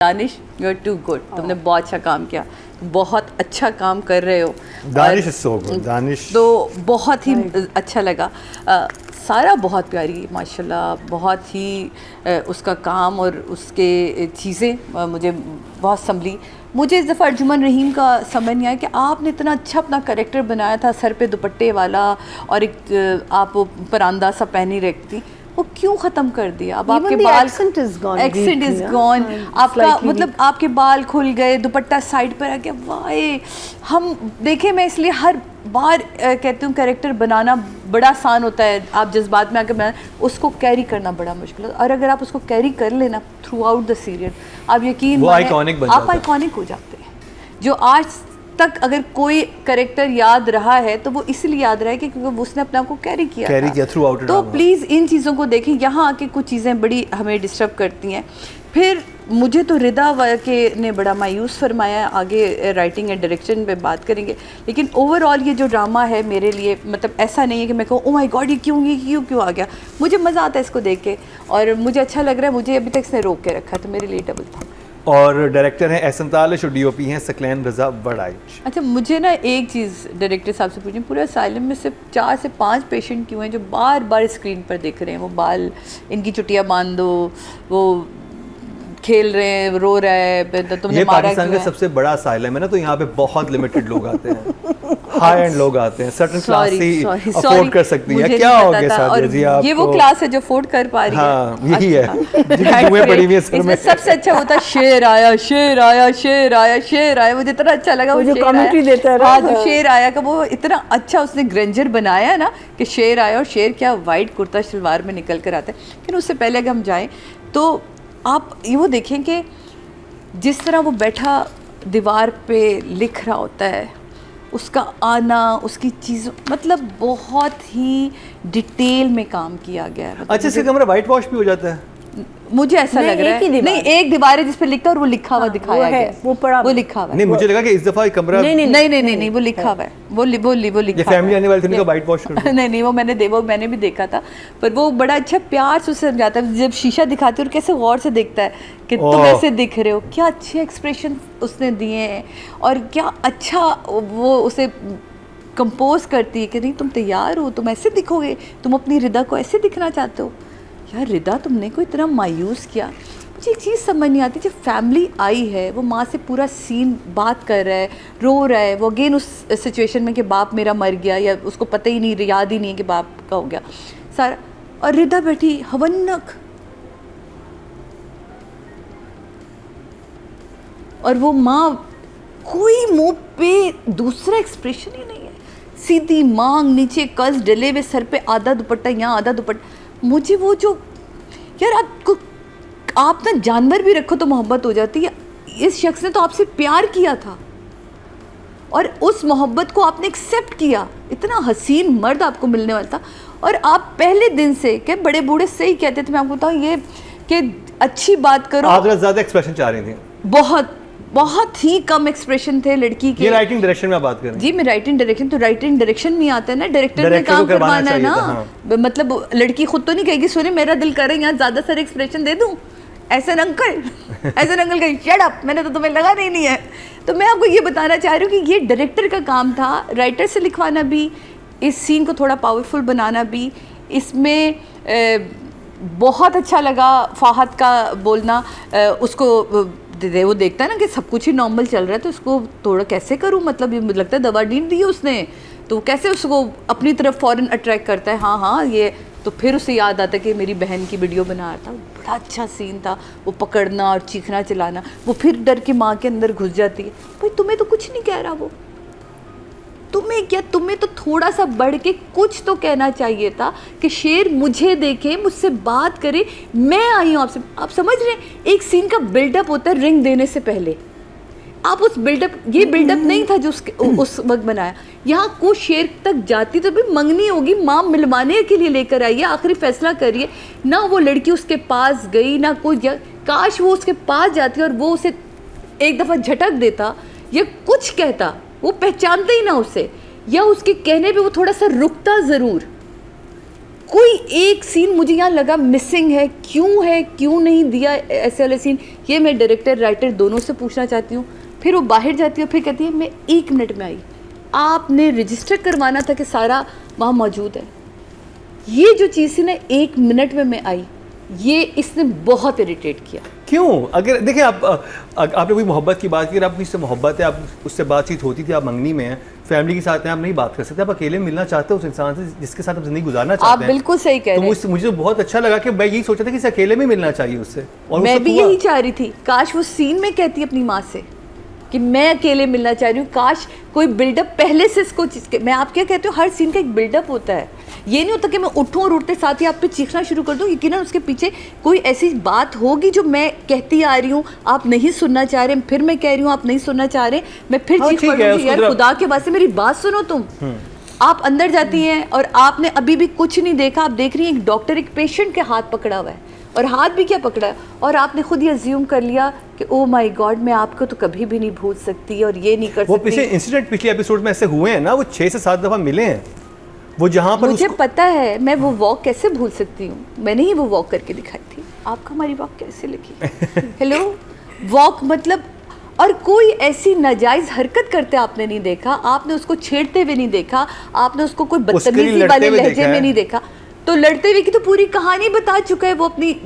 Danish you are too good, तुमने बहुत अच्छा काम किया, बहुत अच्छा काम कर रहे हो। Danish is so good, Danish तो बहुत ही अच्छा लगा। सारा बहुत प्यारी माशाल्लाह, बहुत ही उसका काम और उसके चीज़ें मुझे बहुत संभली। मुझे इस दफ़ा अर्जुमन रहीम का समझ नहीं आया कि आपने इतना अच्छा अपना कैरेक्टर बनाया था, सर पे दुपट्टे वाला और एक आप परांदा सा पहनी रखती, वो क्यों ख़त्म कर दिया? अब आपके बाल एक्सेंट इज गॉन, आपका मतलब आपके बाल खुल गए, दुपट्टा साइड पर आ गया। वाह, हम देखें, मैं इसलिए हर बार कहती हूँ कैरेक्टर बनाना बड़ा आसान होता है, आप जज्बात में आकर मैं उसको कैरी करना बड़ा मुश्किल है। और अगर आप उसको कैरी कर लेना थ्रू आउट द सीरियल, आप यकीन माने आप आइकॉनिक हो जाते हैं। जो आज तक अगर कोई कैरेक्टर याद रहा है तो वो इसलिए याद रहा है कि क्योंकि उसने अपने आप को कैरी किया थ्रू आउट। तो प्लीज़ इन चीज़ों को देखें। यहाँ आके कुछ चीज़ें बड़ी हमें डिस्टर्ब करती हैं। फिर मुझे तो रिदा के ने बड़ा मायूस फरमाया, आगे राइटिंग एंड डायरेक्शन पे बात करेंगे, लेकिन ओवरऑल ये जो ड्रामा है मेरे लिए, मतलब ऐसा नहीं है कि मैं कहूँ ओ माय गॉड ये क्यों आ गया। मुझे मज़ा आता है इसको देख के और मुझे अच्छा लग रहा है। मुझे अभी तक इसने रोक के रखा, तो मेरे लिए डबल था। और डायरेक्टर हैं एहसन तालिश और डीओपी हैं सकलैन रज़ा बड़ाइच। अच्छा, मुझे ना एक चीज़ डायरेक्टर साहब से पूछनी, पूरे असाइलम में सिर्फ 4 से 5 पेशेंट क्यों हैं जो बार बार स्क्रीन पर दिख रहे हैं? वो बाल, इनकी चुटियाँ बांध दो, वो खेल रहे हैं, रो रहा है, तो तुमने ये मारा पाकिस्तान का सबसे बड़ा असाइलम है ना, तो यहाँ पे बहुत लिमिटेड लोग आते हैं, हाई एंड लोग आते हैं, सर्टेन क्लास ही अफोर्ड कर सकती है। क्या हो गया सादिया जी आपको? ये वो क्लास है जो अफोर्ड कर पा रही है। हाँ, यही है जिनकी मुँह पड़ी हुई है सर में। सबसे अच्छा होता है शेर आया, शेर आया, शेर आया, शेर आया। मुझे इतना अच्छा लगा वो जो कमेंट्री देता है। हाँ, जो शेर आया का वो इतना अच्छा उसने ग्रेंजर बनाया ना कि शेर आया, और शेर क्या वाइट कुर्ता शलवार में निकल कर आता है। लेकिन उससे पहले अगर हम जाएँ तो आप ये वो देखें कि जिस तरह वो बैठा दीवार पे लिख रहा होता है, उसका आना, उसकी चीज़, मतलब बहुत ही डिटेल में काम किया गया है। अच्छा, इसका कमरा वाइट वॉश भी हो जाता है? मुझे ऐसा लग रहा है नहीं, एक दीवार है जिस पे लिखा है और वो लिखा हुआ दिखाया गया है, वो लिखा हुआ है। नहीं, मुझे लगा कि इस दफा ये कमरा नहीं, वो लिखा हुआ है, वो लिखा। ये फैमिली आने वाली थी, उनका वाइट वॉश कर नहीं, वो मैंने भी देखा था, पर वो बड़ा अच्छा प्यार से उसे समझाता है। जब शीशा दिखाते हैं और कैसे गौर से देखता है कि तुम ऐसे दिख रहे हो, क्या अच्छे एक्सप्रेशन उसने दिए हैं और क्या अच्छा वो उसे कंपोज करती है कि नहीं तुम तैयार हो, तुम ऐसे दिखोगे, तुम अपनी रिदा को ऐसे दिखना चाहते हो। यार रिदा, तुमने को इतना मायूस किया। मुझे एक चीज़ समझ नहीं आती, जब फैमिली आई है, वो माँ से पूरा सीन बात कर रहा है, रो रहा है, वो अगेन उस सिचुएशन में कि बाप मेरा मर गया, या उसको पता ही नहीं, याद ही नहीं है कि बाप का हो गया सारा, और रिदा बैठी हवन्नक, और वो माँ कोई मुंह पे दूसरा एक्सप्रेशन ही नहीं है, सीधी मांग, नीचे कस डले हुए, सर पे आधा दुपट्टा, यहाँ आधा दुपट्टा। मुझे वो जो यार, आपको आप ना जानवर भी रखो तो मोहब्बत हो जाती है। इस शख्स ने तो आपसे प्यार किया था और उस मोहब्बत को आपने एक्सेप्ट किया। इतना हसीन मर्द आपको मिलने वाला था और आप पहले दिन से क्या बड़े बूढ़े से ही कहते थे, मैं आपको बताऊँ ये कि अच्छी बात करो। आप ज़्यादा एक्सप्रेशन चाह रही थी। बहुत ही कम एक्सप्रेशन थे लड़की के। ये राइटिंग डायरेक्शन में बात कर रहे हैं? जी, मैं राइटिंग डायरेक्शन, तो राइटिंग डायरेक्शन नहीं आता है ना, डायरेक्टर ने काम करवाना है ना। हाँ। मतलब लड़की खुद तो नहीं कहेगी सुने मेरा दिल कर रहा है यहाँ ज़्यादा सारे एक्सप्रेशन दे दूँ, ऐसा अंकल कहीं शट अप, मैंने तो तुम्हें लगा नहीं है। तो मैं आपको ये बताना चाह रही हूँ कि ये डायरेक्टर का काम था, राइटर से लिखवाना भी, इस सीन को थोड़ा पावरफुल बनाना भी। इसमें बहुत अच्छा लगा फ़ाहद का बोलना, उसको वो देखता है ना कि सब कुछ ही नॉर्मल चल रहा है, तो उसको थोड़ा कैसे करूँ, मतलब ये मुझे लगता है दवा नींद दी है उसने, तो कैसे उसको अपनी तरफ फ़ौरन अट्रैक्ट करता है। हाँ ये तो फिर उसे याद आता है कि मेरी बहन की वीडियो बना रहा था, बड़ा अच्छा सीन था, वो पकड़ना और चीखना चिल्लाना। वो फिर डर के माँ के अंदर घुस जाती है, भाई तुम्हें तो कुछ नहीं कह रहा वो, तुम्हें क्या, तुम्हें तो थोड़ा सा बढ़ के कुछ तो कहना चाहिए था कि शेर मुझे देखे, मुझसे बात करे, मैं आई हूँ आपसे। आप समझ रहे हैं, एक सीन का बिल्डअप होता है रिंग देने से पहले, आप उस बिल्डअप, ये बिल्डअप नहीं था जो उस वक्त बनाया। यहाँ को शेर तक जाती तो भी मंगनी होगी, माँ मिलवाने के लिए लेकर आई है, आखिरी फैसला करिए ना। वो लड़की उसके पास गई ना कोई, काश वो उसके पास जाती और वो उसे एक दफ़ा झटक देता या कुछ कहता, वो पहचानते ही ना उसे, या उसके कहने पे वो थोड़ा सा रुकता ज़रूर, कोई एक सीन मुझे यहाँ लगा मिसिंग है, क्यों नहीं दिया ऐसे वाले सीन, ये मैं डायरेक्टर राइटर दोनों से पूछना चाहती हूँ। फिर वो बाहर जाती है, फिर कहती है मैं 1 मिनट में आई, आपने रजिस्टर करवाना था कि सारा वहाँ मौजूद है। ये जो चीज़ थी ना 1 मिनट में मैं आई, ये इसने बहुत इरिटेट किया। क्यों? अगर देखिए आपने कोई मोहब्बत की बात की, अगर आपकी उससे मोहब्बत है, आप उससे बातचीत होती थी, आप मंगनी में हैं, फैमिली के साथ हैं, आप नहीं बात कर सकते, आप अकेले मिलना चाहते हो उस इंसान से जिसके साथ आप जिंदगी गुजारना चाहते हैं। आप बिल्कुल सही कह रहे हैं। तो मुझे तो बहुत अच्छा लगा कि मैं यही सोचा था कि इसे अकेले में मिलना चाहिए उससे, और मैं भी यही चाह रही थी। काश वो सीन में कहती अपनी माँ से कि मैं अकेले मिलना चाह रही हूँ, काश कोई बिल्डअप पहले से इसको मैं आप क्या कहती हूँ, हर सीन का एक बिल्डअप होता है। ये नहीं होता कि मैं उठूँ और उठते साथ ही आप पे चीखना शुरू कर दूँ, यकीनन उसके पीछे कोई ऐसी बात होगी जो मैं कहती आ रही हूँ, आप नहीं सुनना चाह रहे, फिर मैं कह रही हूँ आप नहीं सुनना चाह रहे, मैं फिर चीख पड़ूंगी, यार खुदा के वास्ते मेरी बात सुनो तुम। आप अंदर जाती हैं और आपने अभी भी कुछ नहीं देखा, आप देख रही हैं एक डॉक्टर एक पेशेंट के हाथ पकड़ा हुआ है, और हाथ भी क्या पकड़ा है, और आपने खुद ही अज्यूम कर लिया कि ओ माय गॉड मैं आपको तो कभी भी नहीं भूल सकती और ये नहीं कर सकती। वो पिछले इंसिडेंट पिछले एपिसोड में ऐसे हुए हैं ना, वो 6 से 7 दफा मिले हैं, वो जहाँ पर मुझे पता है, मैं वो वॉक कैसे भूल सकती हूँ, मैंने ही वो वॉक करके दिखाई थी। आपको हमारी वॉक कैसे लगी? हेलो, वॉक मतलब, और कोई ऐसी नाजायज हरकत करते आपने नहीं देखा, आपने उसको छेड़ते हुए नहीं देखा, आपने उसको कोई बदतमीजी वाले लहजे में नहीं देखा। तो लड़ते हुए की तो पूरी कहानी बता चुका है वो अपनी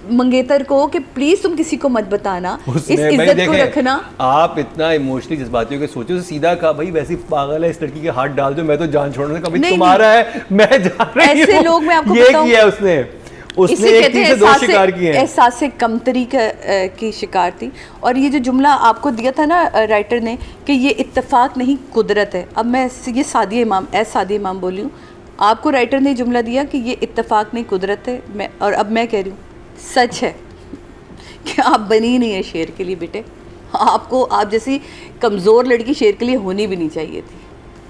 मंगेतर को कि प्लीज तुम किसी को मत बताना, इस इज्जत को रखना। आप इतना इमोशनली जज्बाती होकर सोचो, सीधा कहा भाई वैसी पागल है, इस लड़की के हाथ डाल दो, मैं तो जान छोड़ने का, भाई तुम्हारा है, मैं जान रही हूं। ऐसे लोग मैं आपको ये किया है उसने एक चीज से 2 शिकार किए हैं। एहसास कमतरी की शिकार थी। और ये जो जुमला आपको दिया था ना राइटर ने कि ये इत्तेफाक नहीं कुदरत है, अब मैं ये सादिया इमाम बोली हूँ, आपको राइटर ने जुमला दिया कि ये इत्तेफाक नहीं कुदरत है, और अब मैं कह रही हूँ सच है कि आप बनी नहीं है शेर के लिए बेटे, आपको आप जैसी कमज़ोर लड़की शेर के लिए होनी भी नहीं चाहिए थी।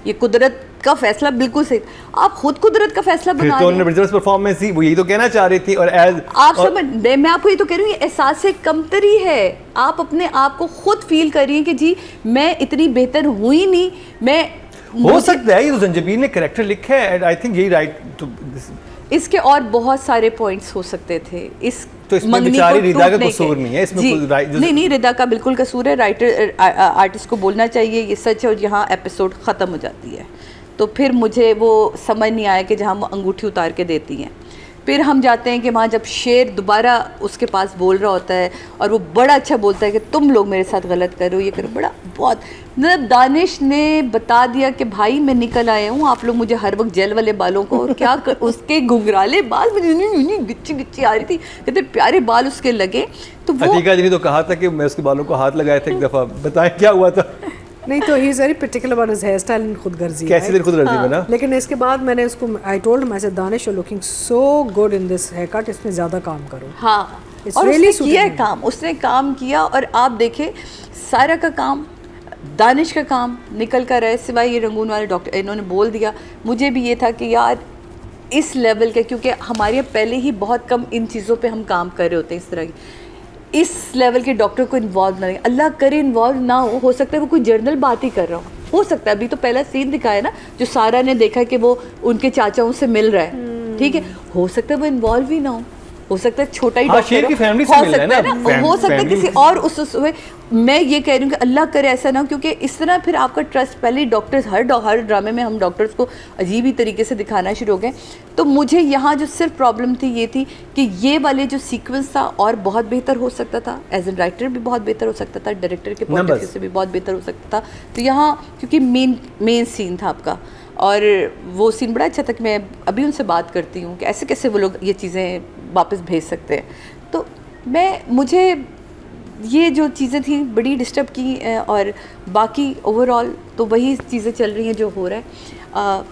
ये कुदरत का फैसला बिल्कुल सही, आप खुद कुदरत का फैसला बना रहे हैं। परफॉर्मेंस ही वो यही तो कहना चाह रही थी। और आप समझ, मैं आपको ये तो कह रही हूँ, ये एहसास से कमतरी है, आप अपने आप को खुद फील कर रही हैं कि जी मैं इतनी बेहतर हुई नहीं, मैं हो सकता है ये तो जंजीबील ने कैरेक्टर लिखा है, एंड आई थिंक यही राइट टू इसके और बहुत सारे पॉइंट्स हो सकते थे। इस तो इसमें बेचारी रिदा का कसूर नहीं है, इसमें नहीं रिदा का बिल्कुल कसूर है, राइटर आर्टिस्ट को बोलना चाहिए ये सच है, और यहाँ एपिसोड ख़त्म हो जाती है। तो फिर मुझे वो समझ नहीं आया कि जहाँ वो अंगूठी उतार के देती हैं, फिर हम जाते हैं कि वहाँ जब शेर दोबारा उसके पास बोल रहा होता है और वो बड़ा अच्छा बोलता है कि तुम लोग मेरे साथ गलत करो, ये करो, बड़ा बहुत मतलब दानिश ने बता दिया कि भाई मैं निकल आया हूँ, आप लोग मुझे हर वक्त जेल वाले बालों को और क्या कर, उसके घुंघराले बाल मुझे गिच्ची गिच्ची आ रही थी, कितने प्यारे बाल उसके लगे। तो वो अतीका जी ने तो कहा था कि मैं उसके बालों को हाथ लगाया था एक दफ़ा, बताएं क्या हुआ था? नहीं तो he is very particular about his hair style and खुदगर्जी। कैसी देर खुदगर्जी में ना, लेकिन इसके बाद मैंने उसको I told him, I said Danish you are looking so good in this haircut, इसमें ज़्यादा काम करो। हाँ, और उसने किया काम, उसने काम किया, और आप देखें सारा का काम, दानिश का काम निकल कर रहे, सिवाय ये रंगून वाले डॉक्टर इन्होंने बोल दिया। मुझे भी ये था कि यार इस लेवल के, क्योंकि हमारे पहले ही बहुत कम इन चीज़ों पे हम काम कर रहे होते हैं, इस तरह की इस लेवल के डॉक्टर को इन्वॉल्व ना, अल्लाह करे इन्वॉल्व ना हो सकता है वो कोई जर्नल बात ही कर रहा हो सकता है। अभी तो पहला सीन दिखाया ना जो सारा ने देखा कि वो उनके चाचाओं से मिल रहा है, ठीक है, हो सकता है वो इन्वॉल्व ही ना हो सकता है छोटा ही डॉक्टर की फैमिली से मिल रहा है ना, हो सकता है किसी और उस मैं ये कह रही हूँ कि अल्लाह करे ऐसा ना हो, क्योंकि इस तरह फिर आपका ट्रस्ट, पहले डॉक्टर्स हर ड्रामे में हम डॉक्टर्स को अजीब ही तरीके से दिखाना शुरू हो गए। तो मुझे यहाँ जो सिर्फ प्रॉब्लम थी ये थी कि ये वाले जो सीक्वेंस था और बहुत बेहतर हो सकता था, एज एन राइटर भी बहुत बेहतर हो सकता था, डायरेक्टर के पॉइंट ऑफ व्यू से भी बहुत बेहतर हो सकता था। तो यहाँ क्योंकि मेन सीन था आपका, और वो सीन बड़ा अच्छा था कि मैं अभी उनसे बात करती हूँ कि ऐसे कैसे वो लोग ये चीज़ें वापस भेज सकते हैं। तो मुझे ये जो चीज़ें थी बड़ी डिस्टर्ब की, और बाकी ओवरऑल तो वही चीज़ें चल रही हैं जो हो रहा है।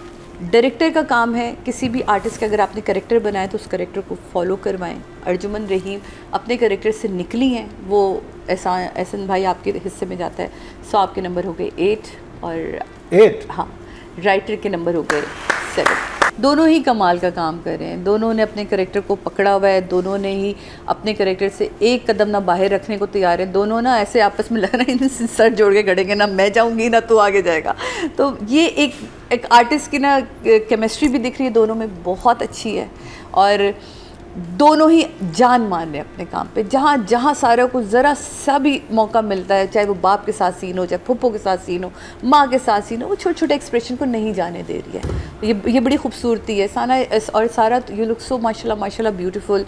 डायरेक्टर का काम है, किसी भी आर्टिस्ट का अगर आपने करेक्टर बनाया तो उस करेक्टर को फॉलो करवाएं। अर्जुमन रहीम अपने करेक्टर से निकली हैं, वो एहसान भाई आपके हिस्से में जाता है, सो आपके नंबर हो गए 8 और 8, हाँ, राइटर के नंबर हो गए 7। दोनों ही कमाल का काम कर रहे हैं, दोनों ने अपने करेक्टर को पकड़ा हुआ है, दोनों ने ही अपने करेक्टर से एक कदम ना बाहर रखने को तैयार है, दोनों ना ऐसे आपस में लग रहा है सर जोड़ के खड़ेंगे, ना मैं जाऊंगी ना तू आगे जाएगा। तो ये एक आर्टिस्ट की ना केमिस्ट्री भी दिख रही है दोनों में, बहुत अच्छी है। और दोनों ही जान मान रहे हैं अपने काम पे, जहाँ जहाँ सारा को ज़रा सा भी मौका मिलता है, चाहे वो बाप के साथ सीन हो, चाहे फुप्पो के साथ सीन हो, माँ के साथ सीन हो, वो छोटे छोटे एक्सप्रेशन को नहीं जाने दे रही है। ये बड़ी खूबसूरती है साना। और सारा यू लुक सो माशाल्लाह माशाल्लाह ब्यूटीफुल,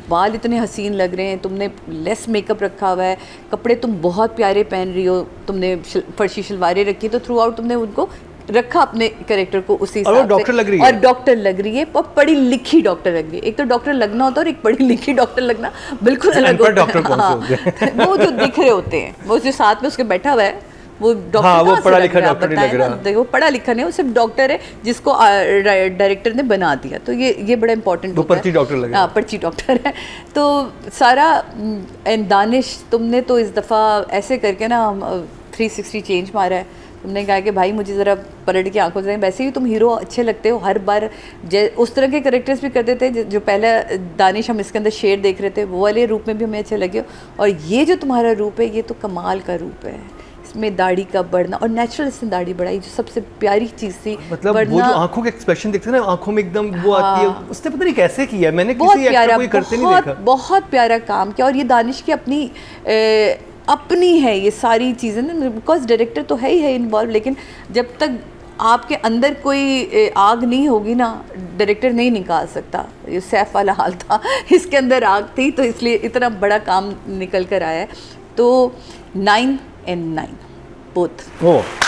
बाल इतने हसीन लग रहे हैं, तुमने लेस मेकअप रखा हुआ है, कपड़े तुम बहुत प्यारे पहन रही हो, तुमने फर्शी शलवारें रखी, तो थ्रू आउट तुमने उनको रखा अपने कैरेक्टर को उसी हिसाब से। डॉक्टर लग रही है, और डॉक्टर लग रही है, और पढ़ी लिखी डॉक्टर लग रही है। एक तो डॉक्टर लगना होता है और एक पढ़ी लिखी डॉक्टर लगना बिल्कुल अलग होता है। हाँ, वो जो दिख रहे होते हैं, वो जो साथ में उसके बैठा हुआ है वो डॉक्टर, हाँ, वो पढ़ा लिखा डॉक्टर नहीं लग रहा। देखो पढ़ा लिखा नहीं, वो सिर्फ डॉक्टर है जिसको डायरेक्टर ने बना दिया। तो ये बड़ा इंपॉर्टेंट होता है, पर्ची डॉक्टर लग रहा है। पर्ची डॉक्टर है। तो सारा एंड दानिश, तुमने तो इस दफ़ा ऐसे करके ना 360 चेंज मारा है। तुमने कहा कि भाई मुझे ज़रा पलट के आंखों से, वैसे ही तुम हीरो अच्छे लगते हो हर बार, उस तरह के कैरेक्टर्स भी करते थे जो पहले दानिश हम इसके अंदर शेर देख रहे थे, वो वाले रूप में भी हमें अच्छे लगे। और ये जो तुम्हारा रूप है, ये तो कमाल का रूप है। इसमें दाढ़ी का बढ़ना और नेचुरल इसने दाढ़ी बढ़ाई, जो सबसे प्यारी चीज़ थी। मतलब वो जो आंखों के एक्सप्रेशन दिखते हैं ना, आंखों में एकदम वो आती है, उसने पता नहीं कैसे किया, मैंने किसी एक्टर को करते नहीं देखा। बहुत प्यारा काम किया। और ये दानिश की अपनी है ये सारी चीज़ें ना, बिकॉज डायरेक्टर तो है ही इन्वॉल्व, लेकिन जब तक आपके अंदर कोई आग नहीं होगी ना, डायरेक्टर नहीं निकाल सकता। ये सैफ वाला हाल था, इसके अंदर आग थी, तो इसलिए इतना बड़ा काम निकल कर आया है। तो 9 and 9 बोथ।